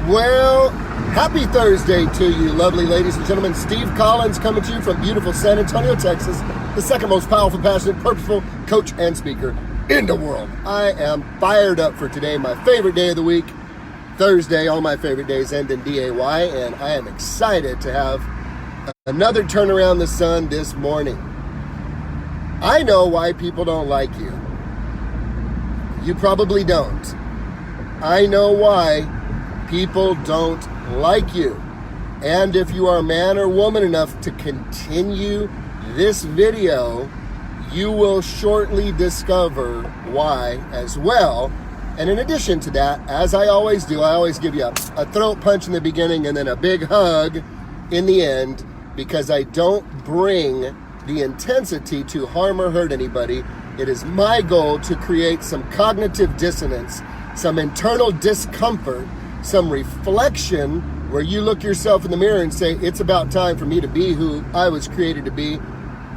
Well, happy Thursday to you, lovely ladies and gentlemen. Steve Collins coming to you from beautiful San Antonio, Texas, the second most powerful, passionate, purposeful coach and speaker in the world. I am fired up for today, my favorite day of the week, Thursday. All my favorite days end in D-A-Y, and I am excited to have another turn around the sun this morning. I know why people don't like you. You probably don't. I know why people don't like you. And if you are man or woman enough to continue this video, you will shortly discover why as well. And in addition to that, as I always do, I always give you a throat punch in the beginning and then a big hug in the end, because I don't bring the intensity to harm or hurt anybody. It is my goal to create some cognitive dissonance, some internal discomfort, some reflection where you look yourself in the mirror and say, it's about time for me to be who I was created to be,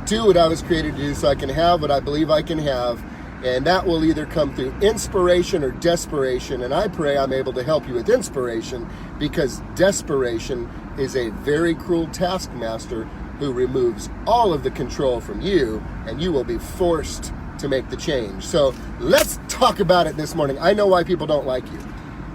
do what I was created to do so I can have what I believe I can have. And that will either come through inspiration or desperation. And I pray I'm able to help you with inspiration, because desperation is a very cruel taskmaster who removes all of the control from you, and you will be forced to make the change. So let's talk about it this morning. I know why people don't like you.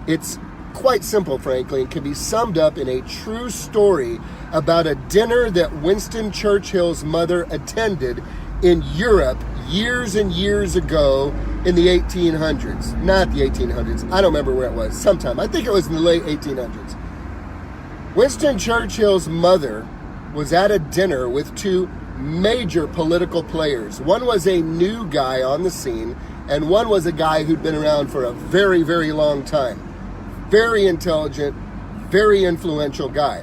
It's quite simple, frankly, and can be summed up in a true story about a dinner that Winston Churchill's mother attended in Europe years and years ago in the 1800s. Not the 1800s. I don't remember where it was. Sometime. I think it was in the late 1800s. Winston Churchill's mother was at a dinner with two major political players. One was a new guy on the scene, and one was a guy who'd been around for a very, very long time. Very intelligent, very influential guy.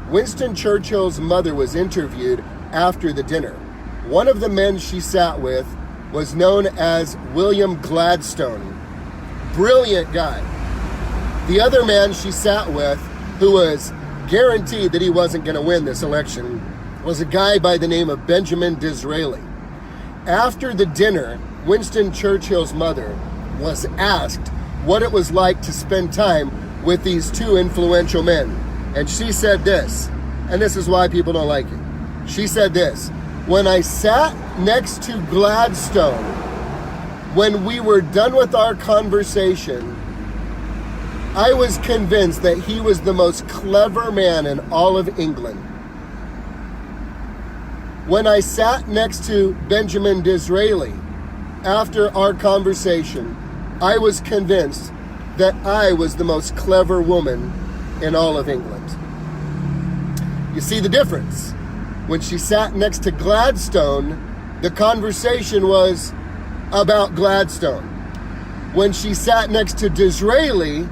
Winston Churchill's mother was interviewed after the dinner. One of the men she sat with was known as William Gladstone. Brilliant guy. The other man she sat with, who was guaranteed that he wasn't going to win this election, was a guy by the name of Benjamin Disraeli. After the dinner, Winston Churchill's mother was asked what it was like to spend time with these two influential men. And she said this, and this is why people don't like it. She said this: when I sat next to Gladstone, when we were done with our conversation, I was convinced that he was the most clever man in all of England. When I sat next to Benjamin Disraeli, after our conversation, I was convinced that I was the most clever woman in all of England. You see the difference? When she sat next to Gladstone, the conversation was about Gladstone. When she sat next to Disraeli,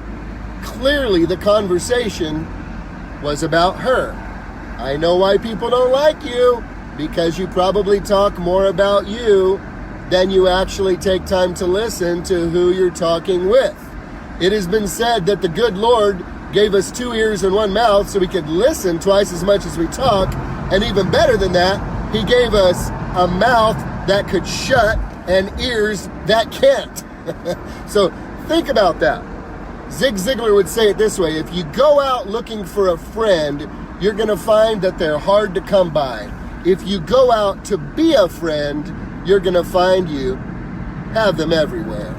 clearly the conversation was about her. I know why people don't like you, because you probably talk more about you than you actually take time to listen to who you're talking with. It has been said that the good Lord gave us 2 ears and 1 mouth so we could listen twice as much as we talk, and even better than that, he gave us a mouth that could shut and ears that can't. So think about that. Zig Ziglar would say it this way: if you go out looking for a friend, you're going to find that they're hard to come by. If you go out to be a friend, you're going to find you have them everywhere.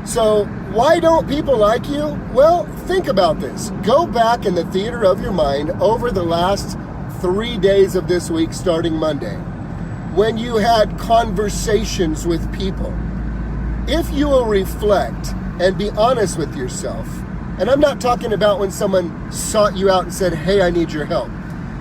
So why don't people like you? Well, think about this. Go back in the theater of your mind over the last 3 days of this week, starting Monday, when you had conversations with people. If you will reflect and be honest with yourself, and I'm not talking about when someone sought you out and said, hey, I need your help.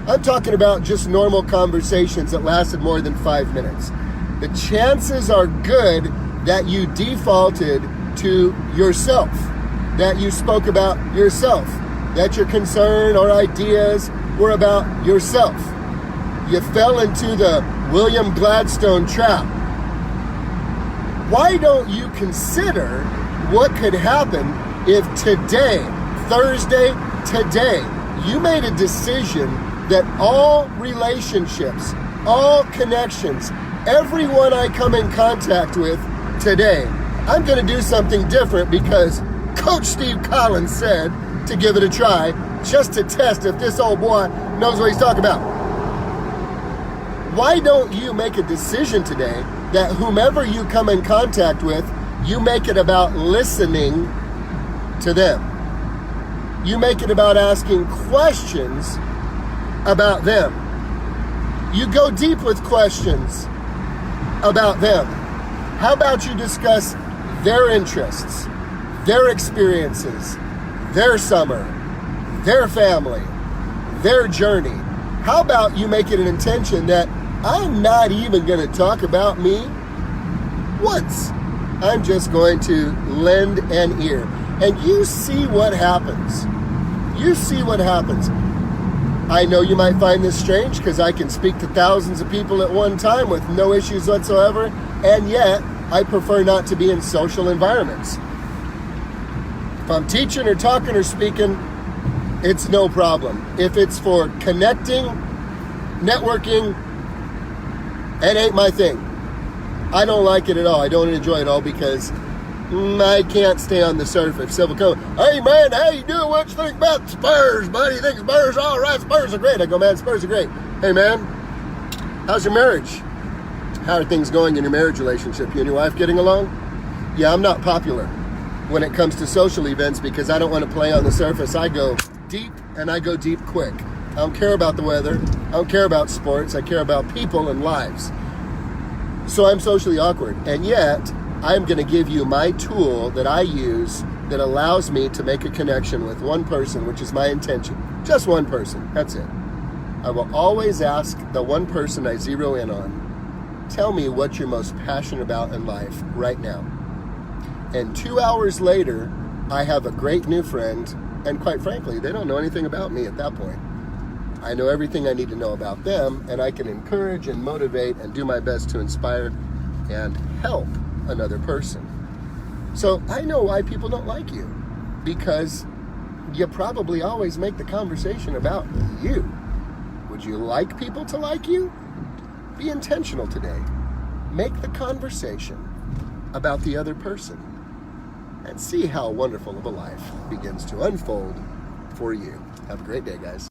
I'm talking about just normal conversations that lasted more than 5 minutes. The chances are good that you defaulted to yourself, that you spoke about yourself, that your concern or ideas were about yourself. You fell into the William Gladstone trap. Why don't you consider what could happen if today, Thursday, today, you made a decision that all relationships, all connections, everyone I come in contact with today, I'm going to do something different because Coach Steve Collins said to give it a try, just to test if this old boy knows what he's talking about. Why don't you make a decision today that whomever you come in contact with, you make it about listening to them. You make it about asking questions about them. You go deep with questions about them. How about you discuss their interests, their experiences, their summer, their family, their journey? How about you make it an intention that I'm not even going to talk about me once. I'm just going to lend an ear. And you see what happens. You see what happens. I know you might find this strange because I can speak to thousands of people at one time with no issues whatsoever, and yet I prefer not to be in social environments. If I'm teaching or talking or speaking, it's no problem. If it's for connecting, networking, it ain't my thing. I don't like it at all. I don't enjoy it all because I can't stay on the surface. Civil code. Hey man, how you doing? What you think about the Spurs, buddy? You think Spurs are all right? Spurs are great. I go, man, Spurs are great. Hey man, how's your marriage? How are things going in your marriage relationship? You and your wife getting along? Yeah, I'm not popular when it comes to social events because I don't want to play on the surface. I go deep and I go deep quick. I don't care about the weather. I don't care about sports. I care about people and lives. So I'm socially awkward. And yet, I'm going to give you my tool that I use that allows me to make a connection with one person, which is my intention. Just one person. That's it. I will always ask the one person I zero in on, tell me what you're most passionate about in life right now. And 2 hours later, I have a great new friend. And quite frankly, they don't know anything about me at that point. I know everything I need to know about them, and I can encourage and motivate and do my best to inspire and help another person. So I know why people don't like you, because you probably always make the conversation about you. Would you like people to like you? Be intentional today. Make the conversation about the other person and see how wonderful of a life begins to unfold for you. Have a great day, guys.